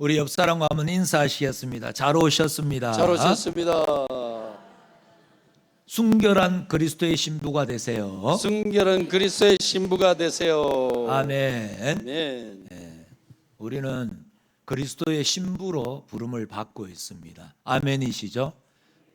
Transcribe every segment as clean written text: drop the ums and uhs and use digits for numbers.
우리 옆 사람과 한번 인사하시겠습니다. 잘 오셨습니다. 잘 오셨습니다. 순결한 그리스도의 신부가 되세요. 순결한 그리스도의 신부가 되세요. 아멘. 아멘. 우리는 그리스도의 신부로 부름을 받고 있습니다. 아멘이시죠?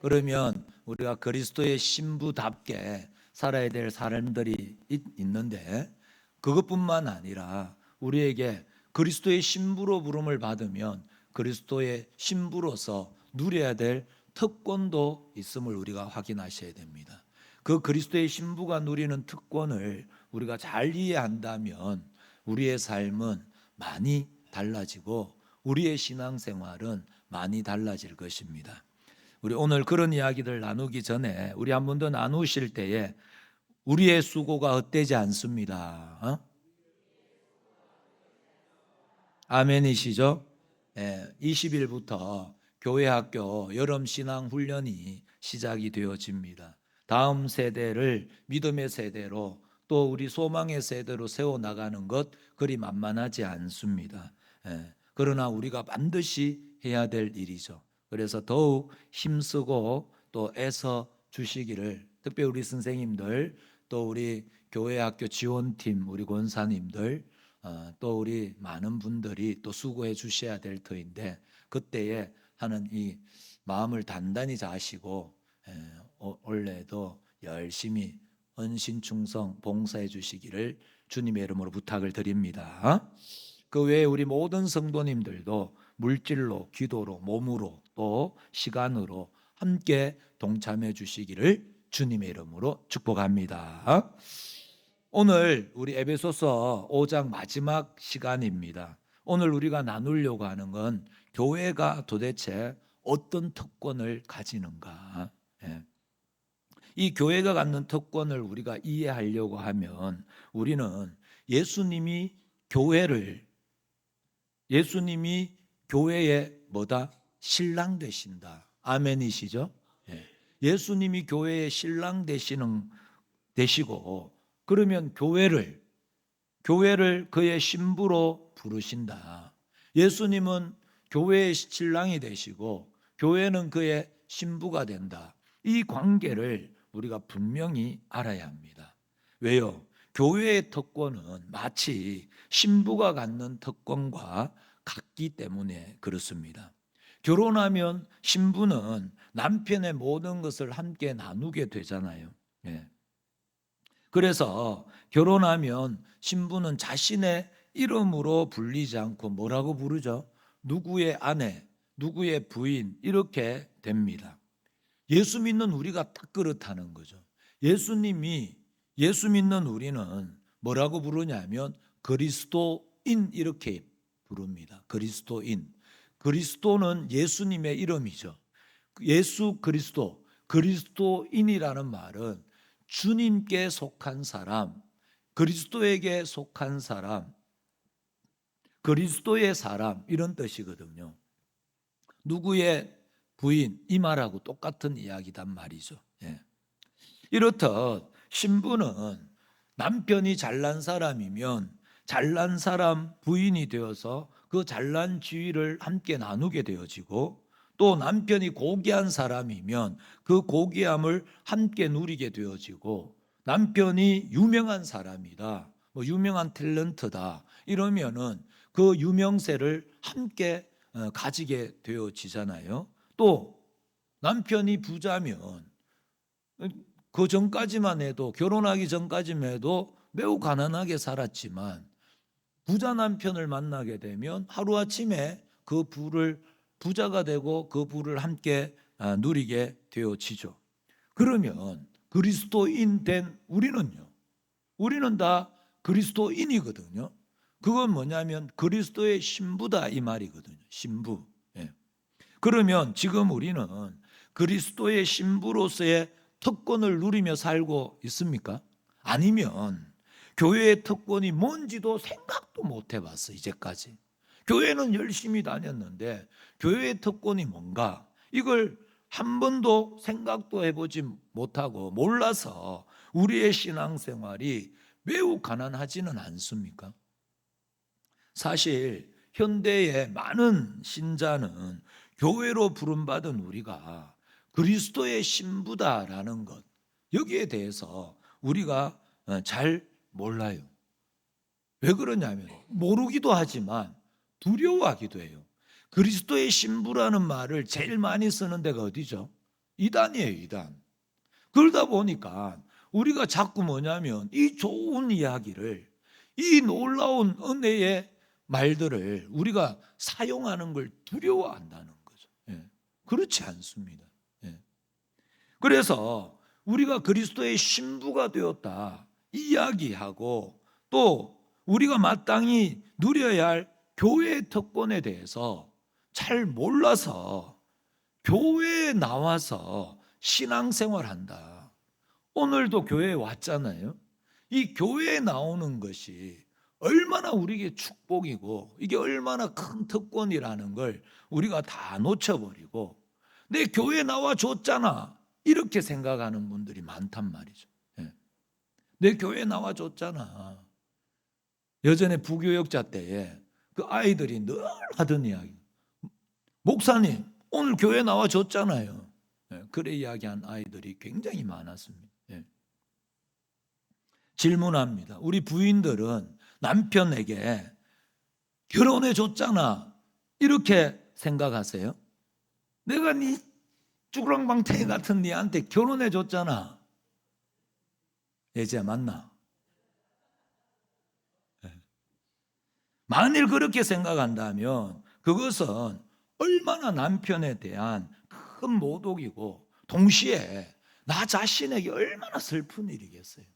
그러면 우리가 그리스도의 신부답게 살아야 될 사람들이 있는데, 그것뿐만 아니라 우리에게 그리스도의 신부로 부름을 받으면 그리스도의 신부로서 누려야 될 특권도 있음을 우리가 확인하셔야 됩니다. 그 그리스도의 신부가 누리는 특권을 우리가 잘 이해한다면 우리의 삶은 많이 달라지고 우리의 신앙생활은 많이 달라질 것입니다. 우리 오늘 그런 이야기들 나누기 전에 우리 한 번 더 나누실 때에 우리의 수고가 헛되지 않습니다. 아멘이시죠? 20일부터 교회학교 여름신앙훈련이 시작이 되어집니다. 다음 세대를 믿음의 세대로 또 우리 소망의 세대로 세워나가는 것 그리 만만하지 않습니다. 그러나 우리가 반드시 해야 될 일이죠. 그래서 더욱 힘쓰고 또 애써 주시기를, 특별히 우리 선생님들, 또 우리 교회학교 지원팀, 우리 권사님들, 또 우리 많은 분들이 또 수고해 주셔야 될 터인데, 그때에 하는 이 마음을 단단히 다하시고 올해도 열심히 헌신충성 봉사해 주시기를 주님의 이름으로 부탁을 드립니다. 그 외에 우리 모든 성도님들도 물질로, 기도로, 몸으로 또 시간으로 함께 동참해 주시기를 주님의 이름으로 축복합니다. 오늘 우리 에베소서 5장 마지막 시간입니다. 오늘 우리가 나누려고 하는 건 교회가 도대체 어떤 특권을 가지는가. 이 교회가 갖는 특권을 우리가 이해하려고 하면 우리는 예수님이 교회의 뭐다? 신랑 되신다. 아멘이시죠? 예수님이 교회의 신랑 되시고, 그러면 교회를 그의 신부로 부르신다. 예수님은 교회의 신랑이 되시고 교회는 그의 신부가 된다. 이 관계를 우리가 분명히 알아야 합니다. 왜요? 교회의 특권은 마치 신부가 갖는 특권과 같기 때문에 그렇습니다. 결혼하면 신부는 남편의 모든 것을 함께 나누게 되잖아요. 그래서 결혼하면 신부는 자신의 이름으로 불리지 않고 뭐라고 부르죠? 누구의 아내, 누구의 부인 이렇게 됩니다. 예수 믿는 우리가 딱 그렇다는 거죠. 예수 믿는 우리는 뭐라고 부르냐면 그리스도인 이렇게 부릅니다. 그리스도인. 그리스도는 예수님의 이름이죠. 예수 그리스도, 그리스도인이라는 말은 주님께 속한 사람, 그리스도에게 속한 사람, 그리스도의 사람 이런 뜻이거든요. 누구의 부인 이 말하고 똑같은 이야기단 말이죠. 이렇듯 신부는 남편이 잘난 사람이면 잘난 사람 부인이 되어서 그 잘난 지위를 함께 나누게 되어지고, 또 남편이 고귀한 사람이면 그 고귀함을 함께 누리게 되어지고, 남편이 유명한 사람이다, 유명한 탤런트다 이러면은 그 유명세를 함께 가지게 되어지잖아요. 또 남편이 부자면 그 전까지만 해도, 결혼하기 전까지만 해도 매우 가난하게 살았지만 부자 남편을 만나게 되면 하루아침에 그 부를 부자가 되고 그 부를 함께 누리게 되어지죠. 그러면 그리스도인 된 우리는 다 그리스도인이거든요. 그건 뭐냐면 그리스도의 신부다 이 말이거든요. 신부. 그러면 지금 우리는 그리스도의 신부로서의 특권을 누리며 살고 있습니까? 아니면 교회의 특권이 뭔지도 생각도 못 해봤어 이제까지. 교회는 열심히 다녔는데 교회의 특권이 뭔가 이걸 한 번도 생각도 해보지 못하고 몰라서 우리의 신앙생활이 매우 가난하지는 않습니까? 사실 현대의 많은 신자는 교회로 부름받은 우리가 그리스도의 신부다라는 것, 여기에 대해서 우리가 잘 몰라요. 왜 그러냐면 모르기도 하지만 두려워하기도 해요. 그리스도의 신부라는 말을 제일 많이 쓰는 데가 어디죠? 이단이에요, 이단. 그러다 보니까 우리가 자꾸 뭐냐면 이 좋은 이야기를, 이 놀라운 은혜의 말들을 우리가 사용하는 걸 두려워한다는 거죠. 그렇지 않습니다. 그래서 우리가 그리스도의 신부가 되었다 이야기하고, 또 우리가 마땅히 누려야 할 교회의 특권에 대해서 잘 몰라서 교회에 나와서 신앙생활한다. 오늘도 교회에 왔잖아요. 이 교회에 나오는 것이 얼마나 우리에게 축복이고 이게 얼마나 큰 특권이라는 걸 우리가 다 놓쳐버리고, 내 교회에 나와줬잖아 이렇게 생각하는 분들이 많단 말이죠. 내 교회에 나와줬잖아. 예전에 부교역자 때에 그 아이들이 늘 하던 이야기, 목사님 오늘 교회 나와줬잖아요. 그래 이야기한 아이들이 굉장히 많았습니다. 질문합니다. 우리 부인들은 남편에게 결혼해 줬잖아 이렇게 생각하세요? 내가 네 쭈그랑방탱이 같은 니한테 결혼해 줬잖아. 예지야 맞나? 만일 그렇게 생각한다면 그것은 얼마나 남편에 대한 큰 모독이고 동시에 나 자신에게 얼마나 슬픈 일이겠어요.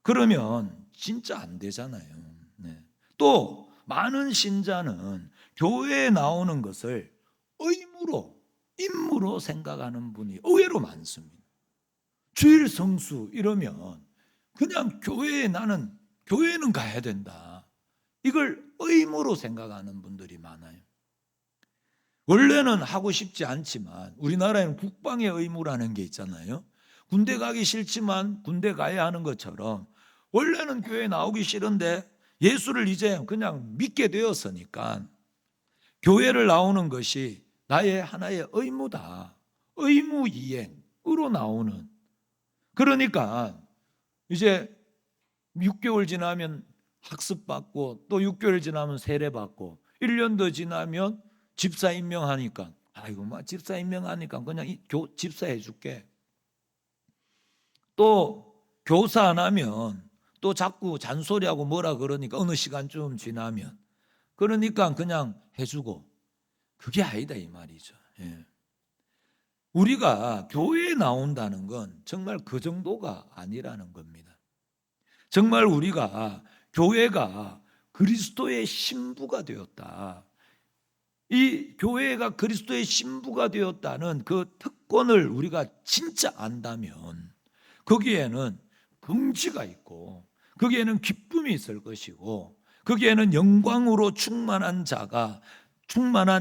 그러면 진짜 안 되잖아요. 또 많은 신자는 교회에 나오는 것을 의무로, 임무로 생각하는 분이 의외로 많습니다. 주일 성수 이러면 그냥 나는 교회는 가야 된다, 이걸 의무로 생각하는 분들이 많아요. 원래는 하고 싶지 않지만 우리나라에는 국방의 의무라는 게 있잖아요. 군대 가기 싫지만 군대 가야 하는 것처럼 원래는 교회 나오기 싫은데 예수를 이제 그냥 믿게 되었으니까 교회를 나오는 것이 나의 하나의 의무다, 의무 이행으로 나오는. 그러니까 이제 6개월 지나면 학습받고, 또 6개월 지나면 세례받고, 1년 더 지나면 집사 임명하니까, 아이고 막 집사 임명하니까 그냥 집사 해줄게. 또 교사 안 하면 또 자꾸 잔소리하고 뭐라 그러니까 어느 시간쯤 지나면, 그러니까 그냥 해주고. 그게 아니다 이 말이죠. 우리가 교회에 나온다는 건 정말 그 정도가 아니라는 겁니다. 정말 우리가 교회가 그리스도의 신부가 되었다, 이 교회가 그리스도의 신부가 되었다는 그 특권을 우리가 진짜 안다면 거기에는 긍지가 있고, 거기에는 기쁨이 있을 것이고, 거기에는 영광으로 충만한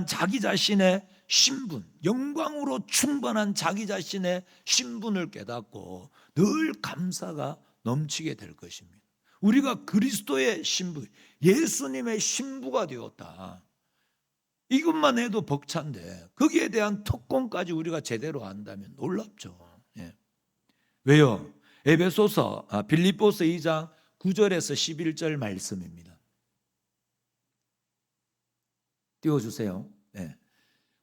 자기 자신의 신분, 영광으로 충만한 자기 자신의 신분을 깨닫고 늘 감사가 넘치게 될 것입니다. 우리가 그리스도의 신부, 예수님의 신부가 되었다, 이것만 해도 벅찬데 거기에 대한 특권까지 우리가 제대로 안다면 놀랍죠. 왜요? 빌립보서 2장 9절에서 11절 말씀입니다. 띄워주세요.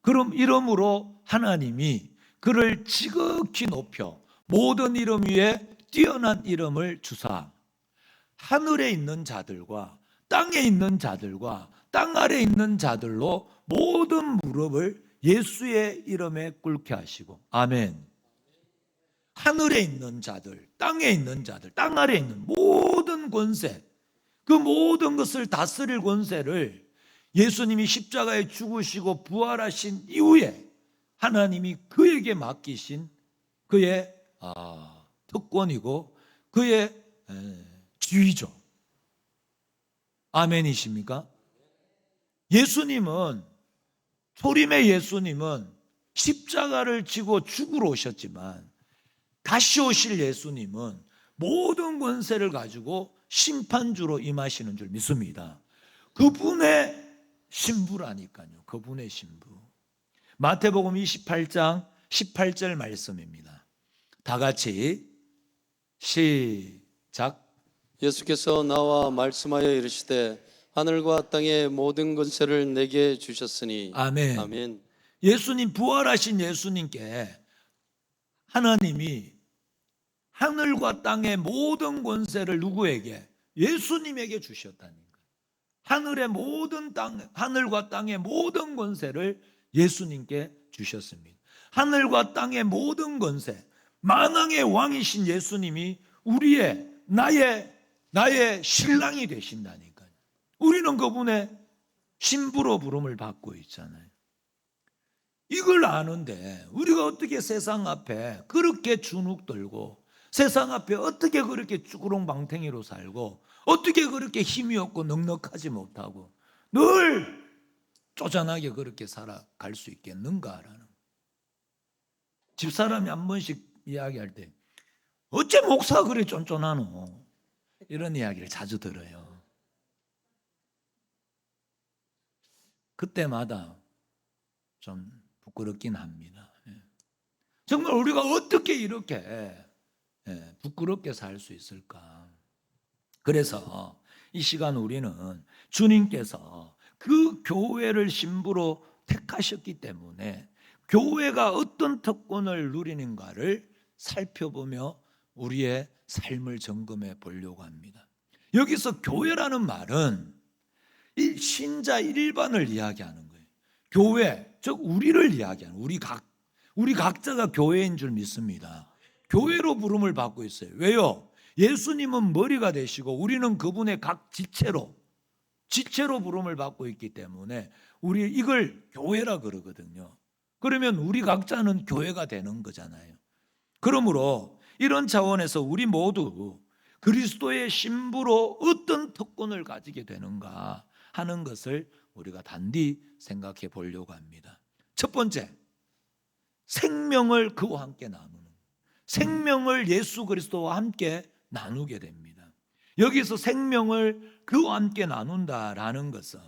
그럼 이러므로 하나님이 그를 지극히 높여 모든 이름 위에 뛰어난 이름을 주사 하늘에 있는 자들과 땅에 있는 자들과 땅 아래 있는 자들로 모든 무릎을 예수의 이름에 꿇게 하시고. 아멘. 하늘에 있는 자들, 땅에 있는 자들, 땅 아래에 있는 모든 권세, 그 모든 것을 다스릴 권세를 예수님이 십자가에 죽으시고 부활하신 이후에 하나님이 그에게 맡기신 그의 특권이고 그의 지위죠. 아멘이십니까? 초림의 예수님은 십자가를 지고 죽으러 오셨지만 다시 오실 예수님은 모든 권세를 가지고 심판주로 임하시는 줄 믿습니다. 그분의 신부라니까요. 그분의 신부. 마태복음 28장 18절 말씀입니다. 다 같이 시작. 예수께서 나와 말씀하여 이르시되 하늘과 땅의 모든 권세를 내게 주셨으니 아멘. 아멘. 예수님, 부활하신 예수님께 하나님이 하늘과 땅의 모든 권세를 누구에게? 예수님에게 주셨다는 거예요. 하늘과 땅의 모든 권세를 예수님께 주셨습니다. 하늘과 땅의 모든 권세, 만왕의 왕이신 예수님이 나의 신랑이 되신다니까요. 우리는 그분의 신부로 부름을 받고 있잖아요. 이걸 아는데 우리가 어떻게 세상 앞에 그렇게 주눅 들고, 세상 앞에 어떻게 그렇게 쭈구렁방탱이로 살고, 어떻게 그렇게 힘이 없고 넉넉하지 못하고 늘 쪼잔하게 그렇게 살아갈 수 있겠는가라는. 집사람이 한 번씩 이야기할 때 어째 목사 그래 쫀쫀하노, 이런 이야기를 자주 들어요. 그때마다 좀 부끄럽긴 합니다. 정말 우리가 어떻게 이렇게 부끄럽게 살 수 있을까? 그래서 이 시간 우리는 주님께서 그 교회를 신부로 택하셨기 때문에 교회가 어떤 특권을 누리는가를 살펴보며 우리의 삶을 점검해 보려고 합니다. 여기서 교회라는 말은 이 신자 일반을 이야기하는 거예요. 교회, 즉 우리를 이야기하는, 우리 각자가 교회인 줄 믿습니다. 교회로 부름을 받고 있어요. 왜요? 예수님은 머리가 되시고 우리는 그분의 각 지체로 부름을 받고 있기 때문에 우리 이걸 교회라 그러거든요. 그러면 우리 각자는 교회가 되는 거잖아요. 그러므로 이런 차원에서 우리 모두 그리스도의 신부로 어떤 특권을 가지게 되는가 하는 것을 우리가 단디 생각해 보려고 합니다. 첫 번째, 생명을 그와 함께 나누는, 생명을 예수 그리스도와 함께 나누게 됩니다. 여기서 생명을 그와 함께 나눈다라는 것은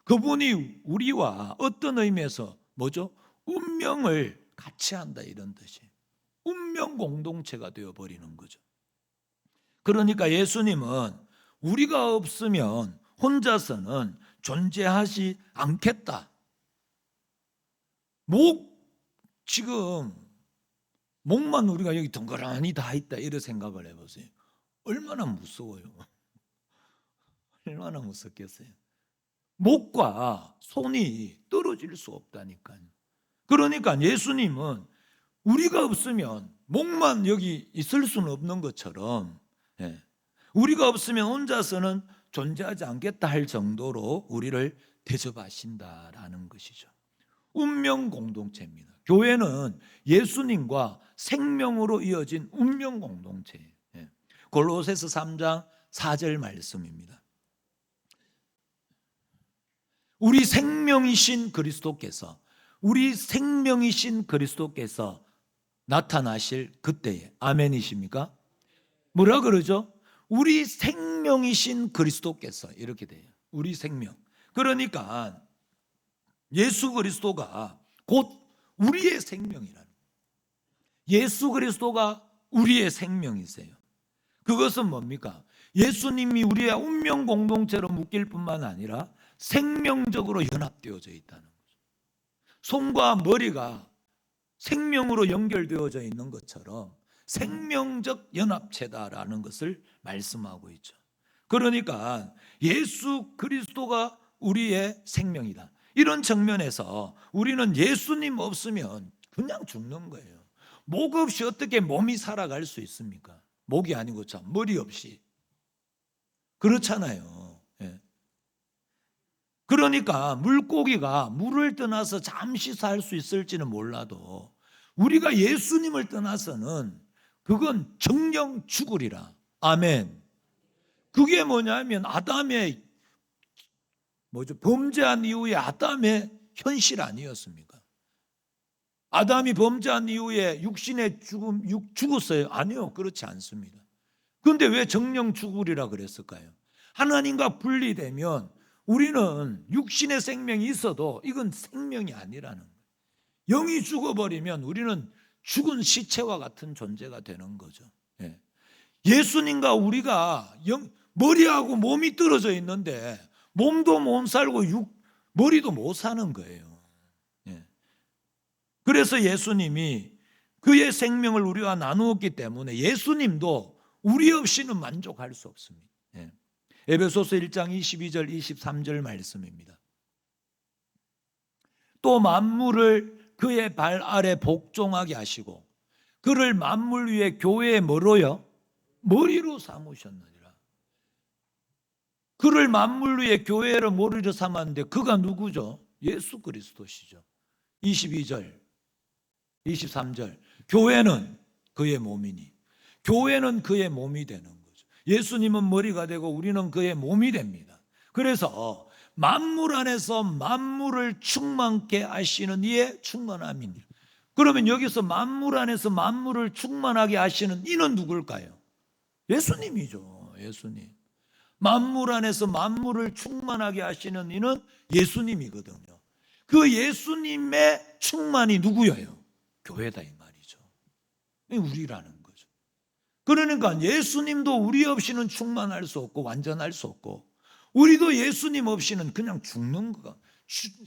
그분이 우리와 어떤 의미에서 뭐죠? 운명을 같이 한다, 이런 뜻이에요. 운명 공동체가 되어버리는 거죠. 그러니까 예수님은 우리가 없으면 혼자서는 존재하지 않겠다. 지금 목만 우리가 여기 덩그러니 다 있다, 이런 생각을 해보세요. 얼마나 무서워요. 얼마나 무섭겠어요. 목과 손이 떨어질 수 없다니까요. 그러니까 예수님은 우리가 없으면 목만 여기 있을 수는 없는 것처럼, 우리가 없으면 혼자서는 존재하지 않겠다 할 정도로 우리를 대접하신다라는 것이죠. 운명 공동체입니다. 교회는 예수님과 생명으로 이어진 운명 공동체예요. 골로새서 3장 4절 말씀입니다. 우리 생명이신 그리스도께서 나타나실 그때에, 아멘이십니까? 뭐라 그러죠? 우리 생명이신 그리스도께서, 이렇게 돼요. 우리 생명. 그러니까 예수 그리스도가 곧 우리의 생명이라는, 예수 그리스도가 우리의 생명이세요. 그것은 뭡니까? 예수님이 우리의 운명 공동체로 묶일 뿐만 아니라 생명적으로 연합되어져 있다는 거죠. 손과 머리가 생명으로 연결되어져 있는 것처럼 생명적 연합체다라는 것을 말씀하고 있죠. 그러니까 예수 그리스도가 우리의 생명이다. 이런 측면에서 우리는 예수님 없으면 그냥 죽는 거예요. 목 없이 어떻게 몸이 살아갈 수 있습니까? 목이 아니고 참 머리 없이. 그렇잖아요. 그러니까 물고기가 물을 떠나서 잠시 살 수 있을지는 몰라도 우리가 예수님을 떠나서는 그건 정령 죽으리라. 아멘. 그게 뭐냐면 아담의 범죄한 이후에 아담의 현실 아니었습니까? 아담이 범죄한 이후에 육신의 죽었어요? 아니요, 그렇지 않습니다. 그런데 왜 정령 죽으리라 그랬을까요? 하나님과 분리되면 우리는 육신의 생명이 있어도 이건 생명이 아니라는 거예요. 영이 죽어버리면 우리는 죽은 시체와 같은 존재가 되는 거죠. 예. 예수님과 우리가 머리하고 몸이 떨어져 있는데 몸도 못 살고 머리도 못 사는 거예요. 예. 그래서 예수님이 그의 생명을 우리와 나누었기 때문에 예수님도 우리 없이는 만족할 수 없습니다. 예. 에베소서 1장 22절 23절 말씀입니다. 또 만물을 그의 발 아래 복종하게 하시고 그를 만물 위에 교회에 뭐로요? 머리로 삼으셨느니라. 그를 만물 위에 교회를 머리로 삼았는데 그가 누구죠? 예수 그리스도시죠. 22절 23절 교회는 그의 몸이니 교회는 그의 몸이 되는 거죠. 예수님은 머리가 되고 우리는 그의 몸이 됩니다. 그래서 만물 안에서 만물을 충만케 하시는 이의 충만함이니라. 그러면 여기서 만물 안에서 만물을 충만하게 하시는 이는 누굴까요? 예수님이죠. 예수님. 만물 안에서 만물을 충만하게 하시는 이는 예수님이거든요. 그 예수님의 충만이 누구예요? 교회다 이 말이죠. 우리라는 거죠. 그러니까 예수님도 우리 없이는 충만할 수 없고 완전할 수 없고 우리도 예수님 없이는 그냥 죽는 거,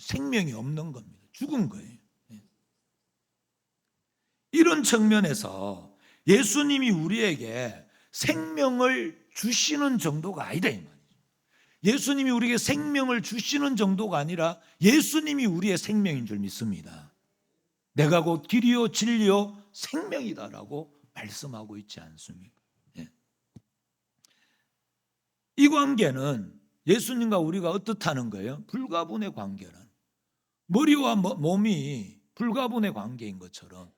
생명이 없는 겁니다. 죽은 거예요. 이런 측면에서 예수님이 우리에게 생명을 주시는 정도가 아니다 이 말이죠. 예수님이 우리에게 생명을 주시는 정도가 아니라 예수님이 우리의 생명인 줄 믿습니다. 내가 곧 길이요 진리요 생명이다라고 말씀하고 있지 않습니까? 예. 이 관계는 예수님과 우리가 어떻다는 거예요? 불가분의 관계란. 머리와 몸이 불가분의 관계인 것처럼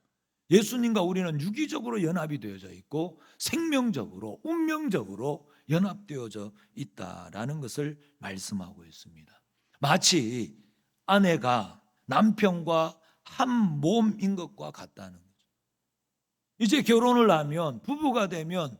예수님과 우리는 유기적으로 연합이 되어져 있고 생명적으로 운명적으로 연합되어져 있다라는 것을 말씀하고 있습니다. 마치 아내가 남편과 한 몸인 것과 같다는 거죠. 이제 결혼을 하면 부부가 되면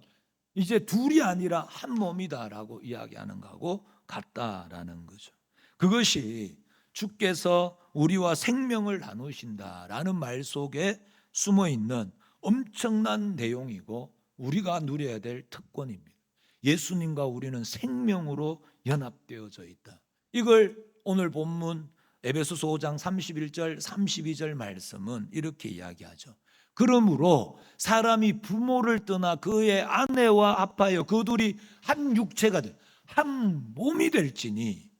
이제 둘이 아니라 한 몸이다라고 이야기하는 거하고 같다라는 거죠. 그것이 주께서 우리와 생명을 나누신다라는 말 속에 숨어 있는 엄청난 내용이고 우리가 누려야 될 특권입니다. 예수님과 우리는 생명으로 연합되어져 있다. 이걸 오늘 본문 에베소서 5장 31절 32절 말씀은 이렇게 이야기하죠. 그러므로 사람이 부모를 떠나 그의 아내와 합하여 그 둘이 한 육체가 돼 한 몸이 될지니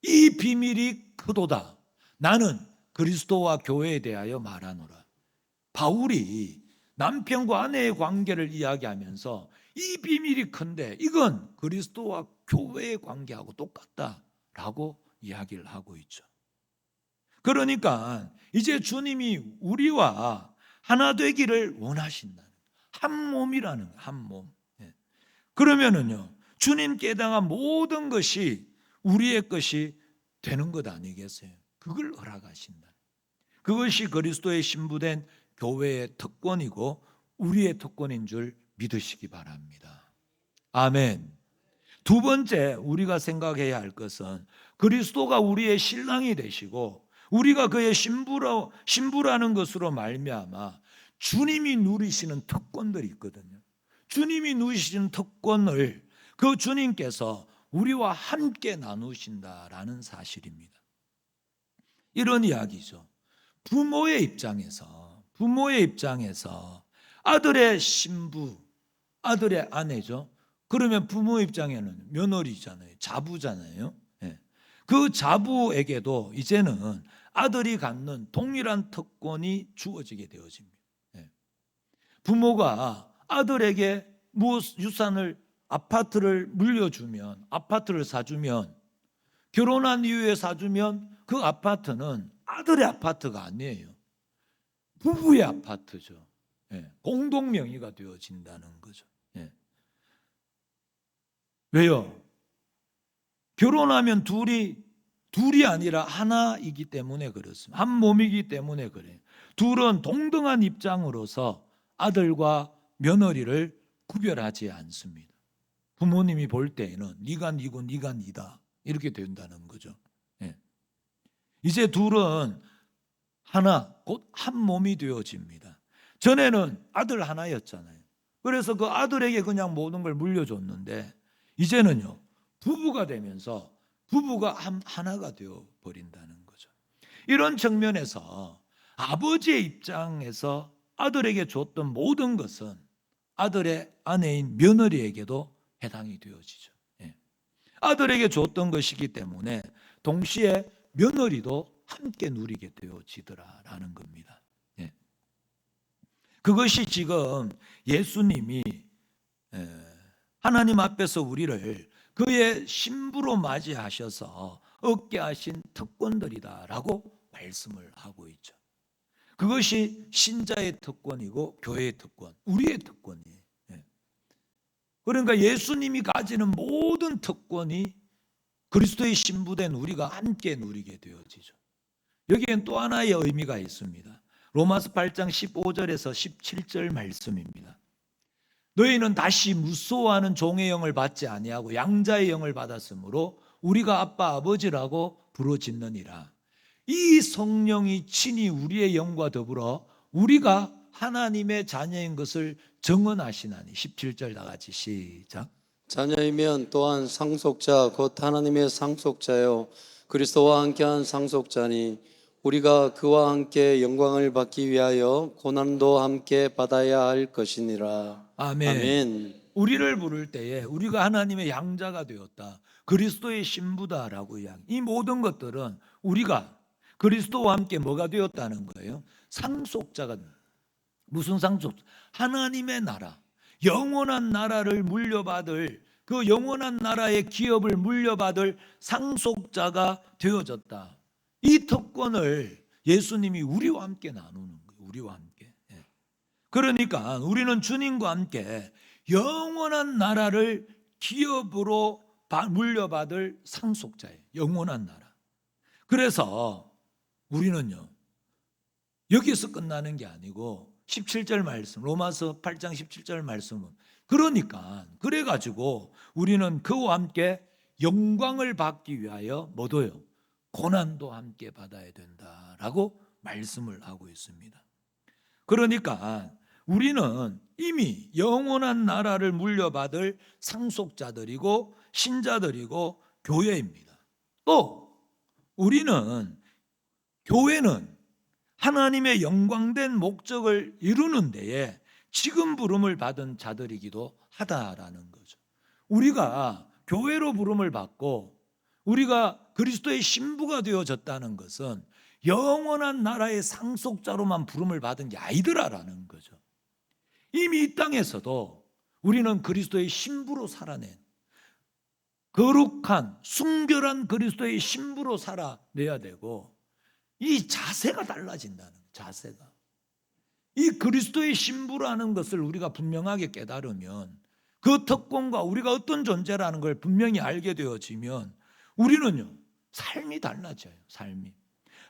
이 비밀이 크도다. 나는 그리스도와 교회에 대하여 말하노라. 바울이 남편과 아내의 관계를 이야기하면서 이 비밀이 큰데 이건 그리스도와 교회의 관계하고 똑같다라고 이야기를 하고 있죠. 그러니까 이제 주님이 우리와 하나 되기를 원하신다. 한 몸이라는 한 몸. 그러면은요 주님께 해당한 모든 것이 우리의 것이 되는 것 아니겠어요? 그걸 허락하신다. 그것이 그리스도의 신부된 교회의 특권이고 우리의 특권인 줄 믿으시기 바랍니다. 아멘. 두 번째 우리가 생각해야 할 것은 그리스도가 우리의 신랑이 되시고 우리가 그의 신부라는 것으로 말미암아 주님이 누리시는 특권들이 있거든요. 주님이 누리시는 특권을 그 주님께서 우리와 함께 나누신다라는 사실입니다. 이런 이야기죠. 부모의 입장에서 아들의 신부, 아들의 아내죠. 그러면 부모 입장에는 며느리잖아요. 자부잖아요. 그 자부에게도 이제는 아들이 갖는 동일한 특권이 주어지게 되어집니다. 부모가 아들에게 유산을 아파트를 물려주면 아파트를 사주면 결혼한 이후에 사주면 그 아파트는 아들의 아파트가 아니에요. 부부의 아파트죠. 공동 명의가 되어진다는 거죠. 왜요? 결혼하면 둘이 아니라 하나이기 때문에 그렇습니다. 한 몸이기 때문에 그래요. 둘은 동등한 입장으로서 아들과 며느리를 구별하지 않습니다. 부모님이 볼 때에는 네가 니고 네가 니다 이렇게 된다는 거죠. 예. 이제 둘은 하나, 곧 한 몸이 되어집니다. 전에는 아들 하나였잖아요. 그래서 그 아들에게 그냥 모든 걸 물려줬는데 이제는요, 부부가 되면서 부부가 하나가 되어 버린다는 거죠. 이런 측면에서 아버지의 입장에서 아들에게 줬던 모든 것은 아들의 아내인 며느리에게도 해당이 되어지죠. 예. 아들에게 줬던 것이기 때문에 동시에 며느리도 함께 누리게 되어지더라라는 겁니다. 예. 그것이 지금 예수님이 하나님 앞에서 우리를 그의 신부로 맞이하셔서 얻게 하신 특권들이다라고 말씀을 하고 있죠. 그것이 신자의 특권이고 교회의 특권, 우리의 특권이에요. 그러니까 예수님이 가지는 모든 특권이 그리스도의 신부된 우리가 함께 누리게 되어지죠. 여기엔 또 하나의 의미가 있습니다. 로마서 8장 15절에서 17절 말씀입니다. 너희는 다시 무소하는 종의 영을 받지 아니하고 양자의 영을 받았으므로 우리가 아빠 아버지라고 부르짖느니라. 이 성령이 친히 우리의 영과 더불어 우리가 하나님의 자녀인 것을 증언하시나니. 17절 다 같이 시작. 자녀이면 또한 상속자 곧 하나님의 상속자요 그리스도와 함께한 상속자니 우리가 그와 함께 영광을 받기 위하여 고난도 함께 받아야 할 것이니라. 아멘. 아멘. 우리를 부를 때에 우리가 하나님의 양자가 되었다, 그리스도의 신부다라고 이야기. 이 모든 것들은 우리가 그리스도와 함께 뭐가 되었다는 거예요? 상속자가. 무슨 상속? 하나님의 나라, 영원한 나라를 물려받을, 그 영원한 나라의 기업을 물려받을 상속자가 되어졌다. 이 특권을 예수님이 우리와 함께 나누는 거예요. 우리와 함께. 그러니까 우리는 주님과 함께 영원한 나라를 기업으로 물려받을 상속자예요. 영원한 나라. 그래서 우리는요, 여기서 끝나는 게 아니고 17절 말씀, 로마서 8장 17절 말씀은, 그러니까 그래가지고 우리는 그와 함께 영광을 받기 위하여 뭐도요? 고난도 함께 받아야 된다라고 말씀을 하고 있습니다. 그러니까 우리는 이미 영원한 나라를 물려받을 상속자들이고 신자들이고 교회입니다. 또 우리는, 교회는 하나님의 영광된 목적을 이루는 데에 지금 부름을 받은 자들이기도 하다라는 거죠. 우리가 교회로 부름을 받고 우리가 그리스도의 신부가 되어졌다는 것은 영원한 나라의 상속자로만 부름을 받은 게 아니더라라는 거죠. 이미 이 땅에서도 우리는 그리스도의 신부로 살아낸, 거룩한 순결한 그리스도의 신부로 살아내야 되고, 이 자세가 달라진다는 거예요. 자세가. 이 그리스도의 신부라는 것을 우리가 분명하게 깨달으면, 그 특권과 우리가 어떤 존재라는 걸 분명히 알게 되어지면 우리는요, 삶이 달라져요. 삶이.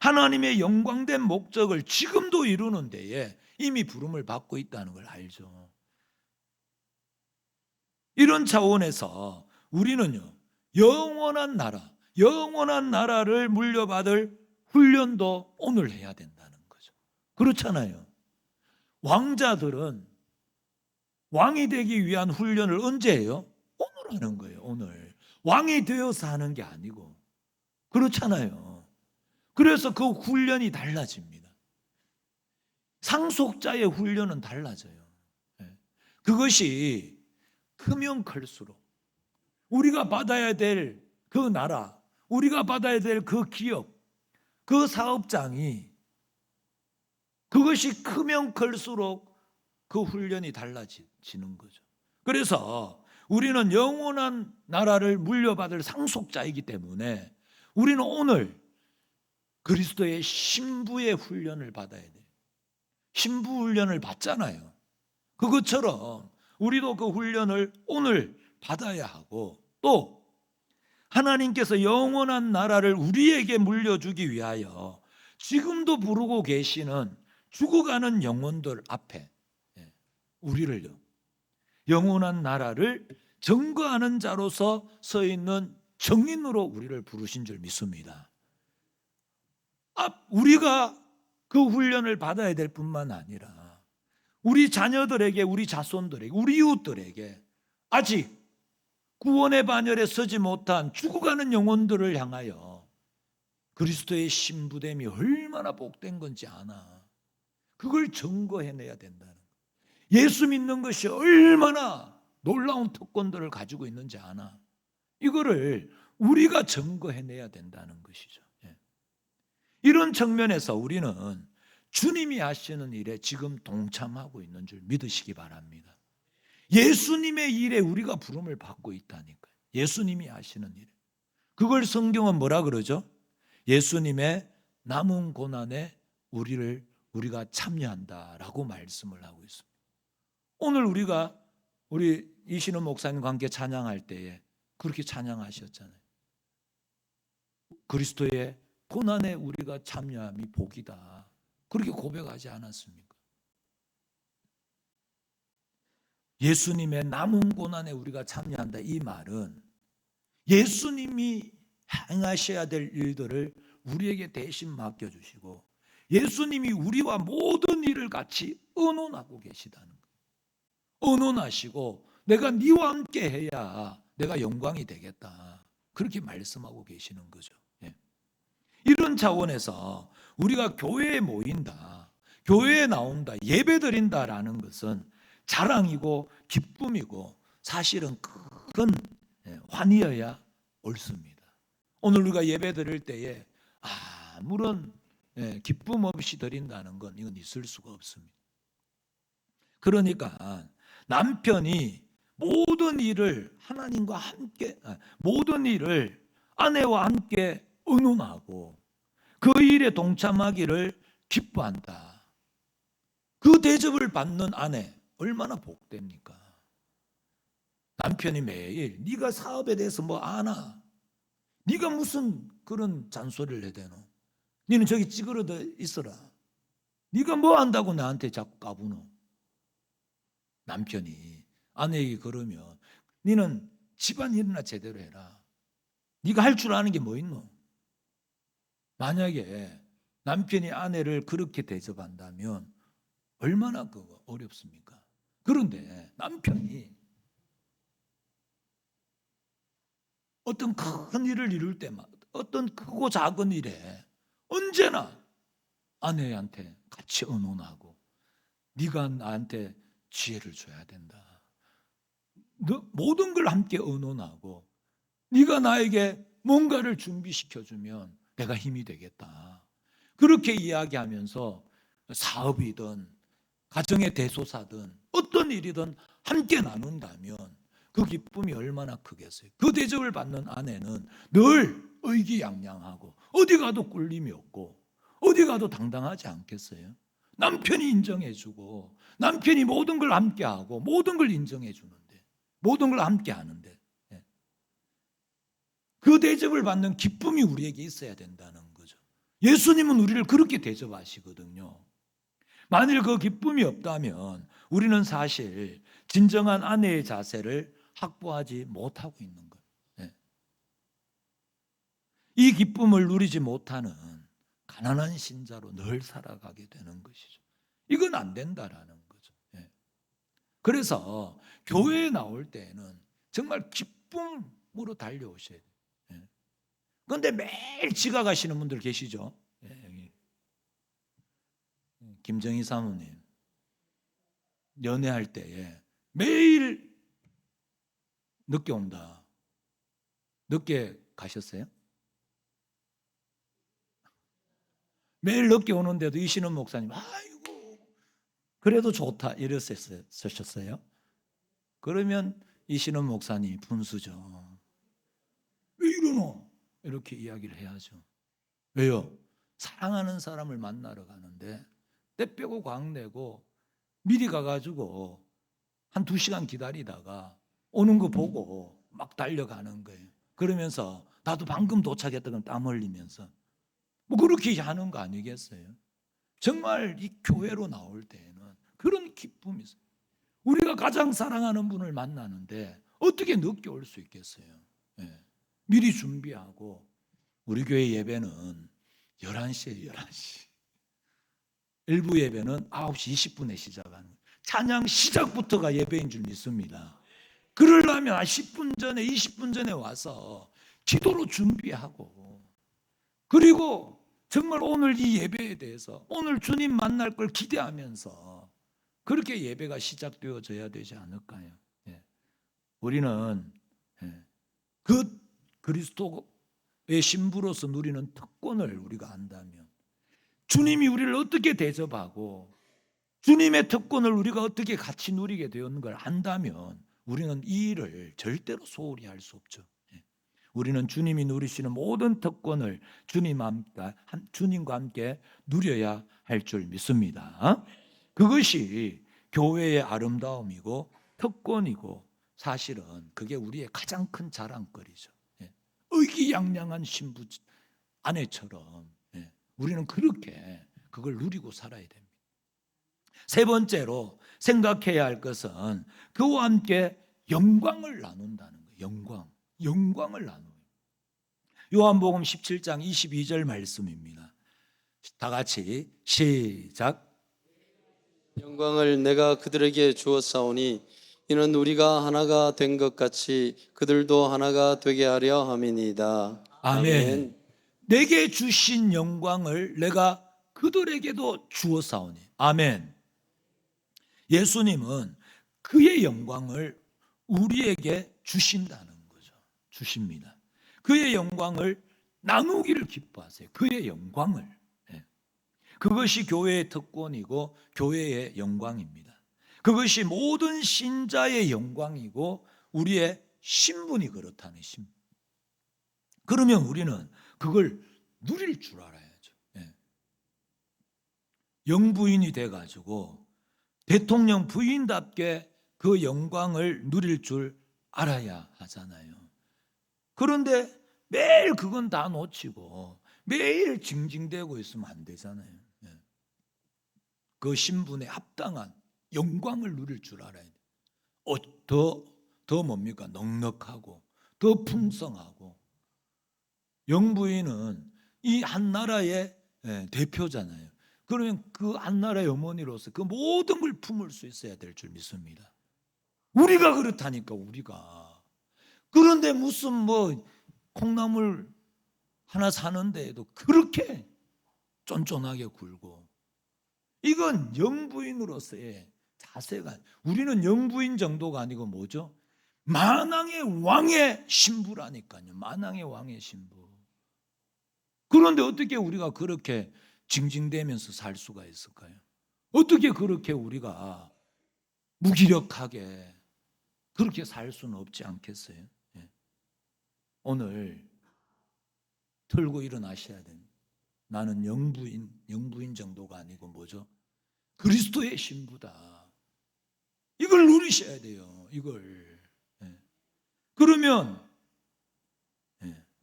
하나님의 영광된 목적을 지금도 이루는 데에 이미 부름을 받고 있다는 걸 알죠. 이런 차원에서 우리는요, 영원한 나라를 물려받을 훈련도 오늘 해야 된다는 거죠. 그렇잖아요. 왕자들은 왕이 되기 위한 훈련을 언제 해요? 오늘 하는 거예요. 오늘. 왕이 되어서 하는 게 아니고. 그렇잖아요. 그래서 그 훈련이 달라집니다. 상속자의 훈련은 달라져요. 그것이 크면 클수록 우리가 받아야 될 그 나라, 우리가 받아야 될 그 기업, 그 사업장이, 그것이 크면 클수록 그 훈련이 달라지는 거죠. 그래서 우리는 영원한 나라를 물려받을 상속자이기 때문에 우리는 오늘 그리스도의 신부의 훈련을 받아야 돼요. 신부 훈련을 받잖아요. 그것처럼 우리도 그 훈련을 오늘 받아야 하고, 또 하나님께서 영원한 나라를 우리에게 물려주기 위하여 지금도 부르고 계시는 죽어가는 영혼들 앞에 우리를요, 영원한 나라를 증거하는 자로서 서 있는 정인으로 우리를 부르신 줄 믿습니다. 우리가 그 훈련을 받아야 될 뿐만 아니라 우리 자녀들에게, 우리 자손들에게, 우리 이웃들에게 아직 구원의 반열에 서지 못한 죽어가는 영혼들을 향하여 그리스도의 신부됨이 얼마나 복된 건지 아나, 그걸 증거해내야 된다는 거예요. 예수 믿는 것이 얼마나 놀라운 특권들을 가지고 있는지 아나, 이거를 우리가 증거해내야 된다는 것이죠. 이런 측면에서 우리는 주님이 하시는 일에 지금 동참하고 있는 줄 믿으시기 바랍니다. 예수님의 일에 우리가 부름을 받고 있다니까요. 예수님이 하시는 일. 그걸 성경은 뭐라 그러죠? 예수님의 남은 고난에 우리가 참여한다라고 말씀을 하고 있습니다. 오늘 우리 이신우 목사님과 함께 찬양할 때에 그렇게 찬양하셨잖아요. 그리스도의 고난에 우리가 참여함이 복이다. 그렇게 고백하지 않았습니까? 예수님의 남은 고난에 우리가 참여한다. 이 말은 예수님이 행하셔야 될 일들을 우리에게 대신 맡겨주시고 예수님이 우리와 모든 일을 같이 의논하고 계시다는 거예요. 의논하시고 내가 네와 함께 해야 내가 영광이 되겠다. 그렇게 말씀하고 계시는 거죠. 이런 차원에서 우리가 교회에 모인다, 교회에 나온다, 예배드린다라는 것은 자랑이고 기쁨이고 사실은 큰 환희여야 옳습니다. 오늘 우리가 예배드릴 때에 아무런 기쁨 없이 드린다는 건 이건 있을 수가 없습니다. 그러니까 남편이 모든 일을 하나님과 함께, 모든 일을 아내와 함께 의논하고 그 일에 동참하기를 기뻐한다. 그 대접을 받는 아내 얼마나 복됩니까? 남편이 매일 네가 사업에 대해서 뭐 아나? 네가 무슨 그런 잔소리를 해대노? 너는 저기 찌그러져 있어라. 네가 뭐 안다고 나한테 자꾸 까부노? 남편이 아내에게 그러면 너는 집안일이나 제대로 해라. 네가 할 줄 아는 게 뭐 있노? 만약에 남편이 아내를 그렇게 대접한다면 얼마나 그거 어렵습니까? 그런데 남편이 어떤 큰 일을 이룰 때마다 어떤 크고 작은 일에 언제나 아내한테 같이 의논하고 네가 나한테 지혜를 줘야 된다. 모든 걸 함께 의논하고 네가 나에게 뭔가를 준비시켜주면 내가 힘이 되겠다. 그렇게 이야기하면서 사업이든 가정의 대소사든 어떤 일이든 함께 나눈다면 그 기쁨이 얼마나 크겠어요. 그 대접을 받는 아내는 늘 의기양양하고 어디 가도 꿀림이 없고 어디 가도 당당하지 않겠어요? 남편이 인정해주고 남편이 모든 걸 함께하고 모든 걸 인정해주는데 모든 걸 함께하는데 그 대접을 받는 기쁨이 우리에게 있어야 된다는 거죠. 예수님은 우리를 그렇게 대접하시거든요. 만일 그 기쁨이 없다면 우리는 사실 진정한 아내의 자세를 확보하지 못하고 있는 거예요. 이 기쁨을 누리지 못하는 가난한 신자로 늘 살아가게 되는 것이죠. 이건 안 된다라는 거죠. 그래서 교회에 나올 때에는 정말 기쁨으로 달려오셔야 돼요. 그런데 매일 지각하시는 분들 계시죠? 여기 김정희 사모님 연애할 때에 매일 늦게 온다. 늦게 가셨어요? 매일 늦게 오는데도 이신은 목사님 아이고 그래도 좋다 이랬었어요. 그러면 이신은 목사님 분수죠. 왜 이러노? 이렇게 이야기를 해야죠. 왜요? 사랑하는 사람을 만나러 가는데 때 빼고 광내고 미리 가가지고 한 2시간 기다리다가 오는 거 보고 막 달려가는 거예요. 그러면서 나도 방금 도착했다고 땀 흘리면서 뭐 그렇게 하는 거 아니겠어요? 정말 이 교회로 나올 때에는 그런 기쁨이 있어요. 우리가 가장 사랑하는 분을 만나는데 어떻게 늦게 올 수 있겠어요? 예. 미리 준비하고 우리 교회 예배는 11시에 11시. 일부 예배는 9시 20분에 시작하는 거예요. 찬양 시작부터가 예배인 줄 믿습니다. 그러려면 10분 전에 20분 전에 와서 기도로 준비하고 그리고 정말 오늘 이 예배에 대해서 오늘 주님 만날 걸 기대하면서 그렇게 예배가 시작되어져야 되지 않을까요? 예. 우리는 그 그리스도의 신부로서 누리는 특권을 우리가 안다면 주님이 우리를 어떻게 대접하고 주님의 특권을 우리가 어떻게 같이 누리게 되었는 걸 안다면 우리는 이 일을 절대로 소홀히 할 수 없죠. 우리는 주님이 누리시는 모든 특권을 주님과 함께 누려야 할 줄 믿습니다. 그것이 교회의 아름다움이고 특권이고 사실은 그게 우리의 가장 큰 자랑거리죠. 의기양양한 신부 아내처럼 우리는 그렇게 그걸 누리고 살아야 됩니다. 세 번째로 생각해야 할 것은 그와 함께 영광을 나눈다는 거예요. 영광을 나누어요. 요한복음 17장 22절 말씀입니다. 다 같이 시작. 영광을 내가 그들에게 주었사오니 이는 우리가 하나가 된 것 같이 그들도 하나가 되게 하려 함이니이다. 아멘. 내게 주신 영광을 내가 그들에게도 주었사오니. 아멘. 예수님은 그의 영광을 우리에게 주신다는 거죠. 주십니다. 그의 영광을 나누기를 기뻐하세요. 그의 영광을. 그것이 교회의 특권이고 교회의 영광입니다. 그것이 모든 신자의 영광이고 우리의 신분이 그렇다는 신분. 그러면 우리는 그걸 누릴 줄 알아야죠. 영부인이 돼가지고 대통령 부인답게 그 영광을 누릴 줄 알아야 하잖아요. 그런데 매일 그건 다 놓치고 매일 징징대고 있으면 안 되잖아요. 그 신분에 합당한 영광을 누릴 줄 알아야 돼요. 더 뭡니까? 넉넉하고 더 풍성하고. 영부인은 이 한 나라의 대표잖아요. 그러면 그 한 나라의 어머니로서 그 모든 걸 품을 수 있어야 될 줄 믿습니다. 우리가 그렇다니까 우리가. 그런데 무슨 뭐 콩나물 하나 사는데도 그렇게 쫀쫀하게 굴고 이건 영부인으로서의 자세가 우리는 영부인 정도가 아니고 뭐죠? 만왕의 왕의 신부라니까요. 만왕의 왕의 신부. 그런데 어떻게 우리가 그렇게 징징대면서 살 수가 있을까요? 어떻게 그렇게 우리가 무기력하게 그렇게 살 수는 없지 않겠어요? 오늘 털고 일어나셔야 됩니다. 나는 영부인 정도가 아니고 뭐죠? 그리스도의 신부다. 이걸 누리셔야 돼요. 이걸. 그러면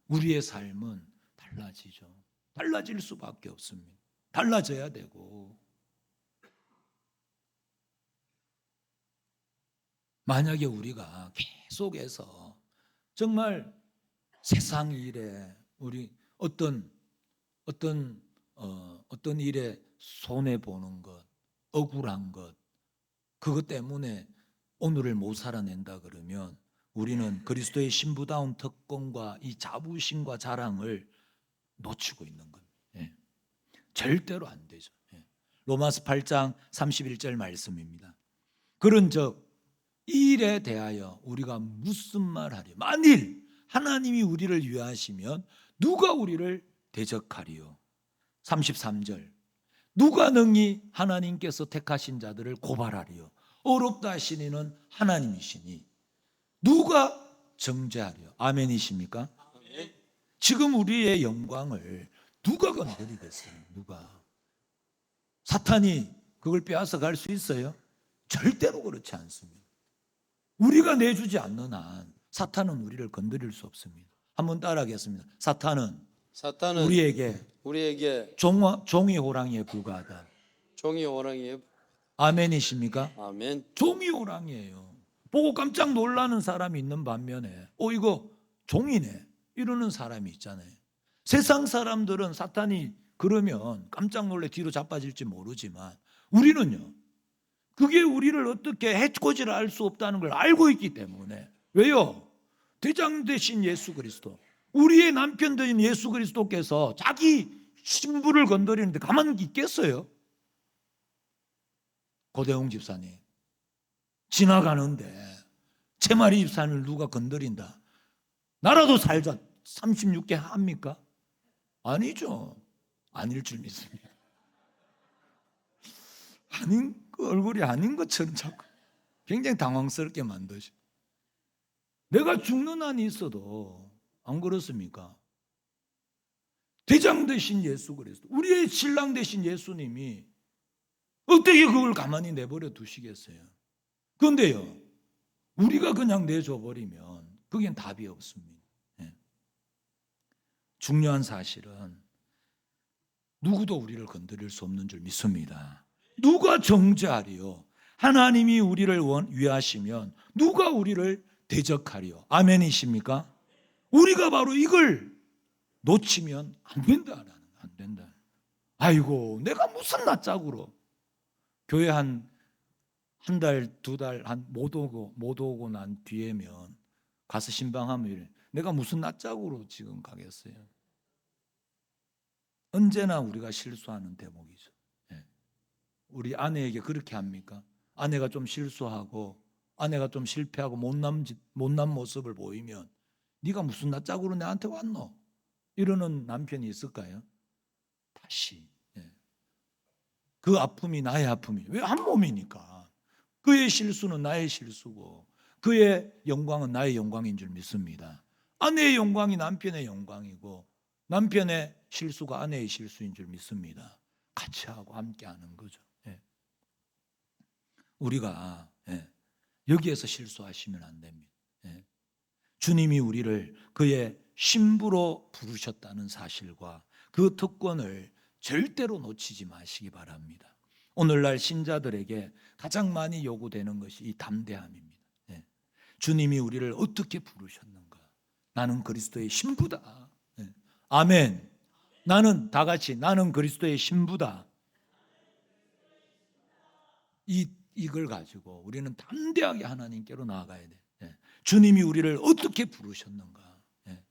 우리의 삶은 달라지죠. 달라질 수밖에 없습니다. 달라져야 되고 만약에 우리가 계속해서 정말 세상 일에 우리 어떤 일에 손해 보는 것, 억울한 것, 그것 때문에 오늘을 못 살아낸다 그러면 우리는 그리스도의 신부다운 특권과 이 자부심과 자랑을 놓치고 있는 겁니다. 절대로 안 되죠. 로마서 8장 31절 말씀입니다. 그런즉 이 일에 대하여 우리가 무슨 말하리요? 만일 하나님이 우리를 위하시면 누가 우리를 대적하리요? 33절 누가 능히 하나님께서 택하신 자들을 고발하리요? 어렵다 하시니는 하나님이시니 누가 정죄하리요? 아멘이십니까? 지금 우리의 영광을 누가 건드리겠어요? 누가? 사탄이 그걸 빼앗아 갈 수 있어요? 절대로 그렇지 않습니다. 우리가 내주지 않는 한 사탄은 우리를 건드릴 수 없습니다. 한번 따라하겠습니다. 사탄은 우리에게 우리에게 종이 호랑이에 불과하다. 종이 호랑이에 아멘이십니까? 아멘. 종이 호랑이에요. 보고 깜짝 놀라는 사람이 있는 반면에 이거 종이네 이러는 사람이 있잖아요. 세상 사람들은 사탄이 그러면 깜짝 놀래 뒤로 자빠질지 모르지만 우리는요, 그게 우리를 어떻게 해코지를 할 수 없다는 걸 알고 있기 때문에. 왜요? 대장 되신 예수 그리스도, 우리의 남편 되신 예수 그리스도께서 자기 신부를 건드리는데 가만히 있겠어요? 고대홍 집사님, 지나가는데 채마리 집사님을 누가 건드린다, 나라도 살자 36개 합니까? 아니죠. 아닐 줄 믿습니다. 아닌 그 얼굴이 아닌 것처럼 자꾸 굉장히 당황스럽게 만드시. 내가 죽는 한이 있어도 안 그렇습니까? 대장 되신 예수 그리스도, 우리의 신랑 되신 예수님이 어떻게 그걸 가만히 내버려 두시겠어요? 그런데요, 우리가 그냥 내줘 버리면 그게 답이 없습니다. 예. 중요한 사실은 누구도 우리를 건드릴 수 없는 줄 믿습니다. 누가 정죄하리요? 하나님이 우리를 위하시면 누가 우리를 대적하리요? 아멘이십니까? 우리가 바로 이걸 놓치면 안 된다라는, 안 된다. 아이고, 내가 무슨 낯짝으로 교회 한 달, 두 달 못 오고 난 뒤에면 가서 신방하면 이래. 내가 무슨 낯짝으로 지금 가겠어요? 언제나 우리가 실수하는 대목이죠. 예. 우리 아내에게 그렇게 합니까? 아내가 좀 실수하고 아내가 좀 실패하고 못난 모습을 보이면 네가 무슨 낯짝으로 내한테 왔노? 이러는 남편이 있을까요? 다시. 예. 그 아픔이 나의 아픔이. 왜? 한 몸이니까. 그의 실수는 나의 실수고 그의 영광은 나의 영광인 줄 믿습니다. 아내의 영광이 남편의 영광이고 남편의 실수가 아내의 실수인 줄 믿습니다. 같이 하고 함께 하는 거죠. 예. 우리가 여기에서 실수하시면 안 됩니다. 예. 주님이 우리를 그의 신부로 부르셨다는 사실과 그 특권을 절대로 놓치지 마시기 바랍니다. 오늘날 신자들에게 가장 많이 요구되는 것이 이 담대함입니다. 예. 주님이 우리를 어떻게 부르셨는가? 나는 그리스도의 신부다. 예. 아멘. 나는 다 같이 나는 그리스도의 신부다. 이걸 가지고 우리는 담대하게 하나님께로 나아가야 돼. 예. 주님이 우리를 어떻게 부르셨는가? 예.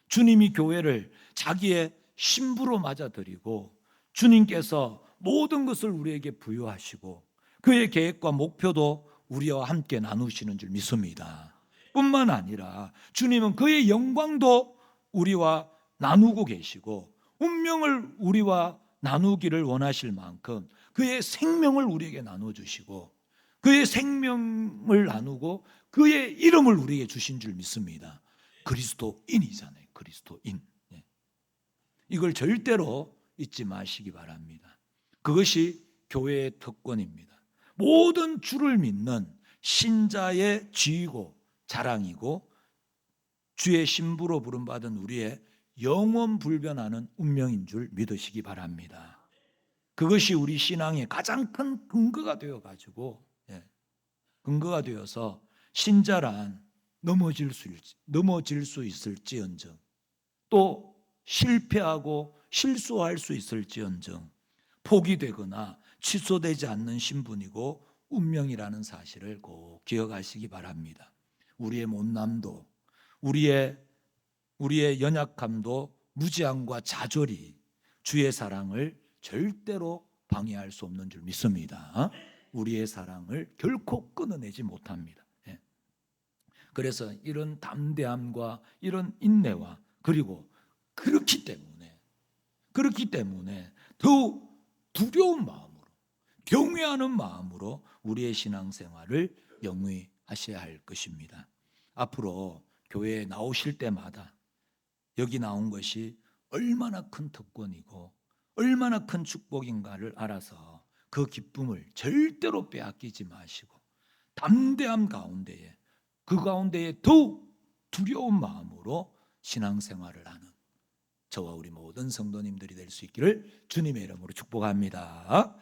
주님이 교회를 자기의 신부로 맞아들이고 주님께서 모든 것을 우리에게 부여하시고 그의 계획과 목표도 우리와 함께 나누시는 줄 믿습니다. 뿐만 아니라 주님은 그의 영광도 우리와 나누고 계시고 운명을 우리와 나누기를 원하실 만큼 그의 생명을 우리에게 나눠주시고 그의 생명을 나누고 그의 이름을 우리에게 주신 줄 믿습니다. 그리스도인이잖아요. 그리스도인. 이걸 절대로 잊지 마시기 바랍니다. 그것이 교회의 특권입니다. 모든 주를 믿는 신자의 지위고 자랑이고 주의 신부로 부름받은 우리의 영원 불변하는 운명인 줄 믿으시기 바랍니다. 그것이 우리 신앙의 가장 큰 근거가 되어가지고 근거가 되어서 신자란 넘어질 수 있을지언정 또 실패하고 실수할 수 있을지언정 포기되거나 취소되지 않는 신분이고 운명이라는 사실을 꼭 기억하시기 바랍니다. 우리의 못남도 우리의 연약함도 무지함과 좌절이 주의 사랑을 절대로 방해할 수 없는 줄 믿습니다. 우리의 사랑을 결코 끊어내지 못합니다. 그래서 이런 담대함과 이런 인내와 그리고 그렇기 때문에 더욱 두려운 마음으로 경외하는 마음으로 우리의 신앙생활을 영위하셔야 할 것입니다. 앞으로 교회에 나오실 때마다 여기 나온 것이 얼마나 큰 특권이고 얼마나 큰 축복인가를 알아서 그 기쁨을 절대로 빼앗기지 마시고 담대함 가운데에 그 가운데에 더욱 두려운 마음으로 신앙생활을 하는 저와 우리 모든 성도님들이 될 수 있기를 주님의 이름으로 축복합니다.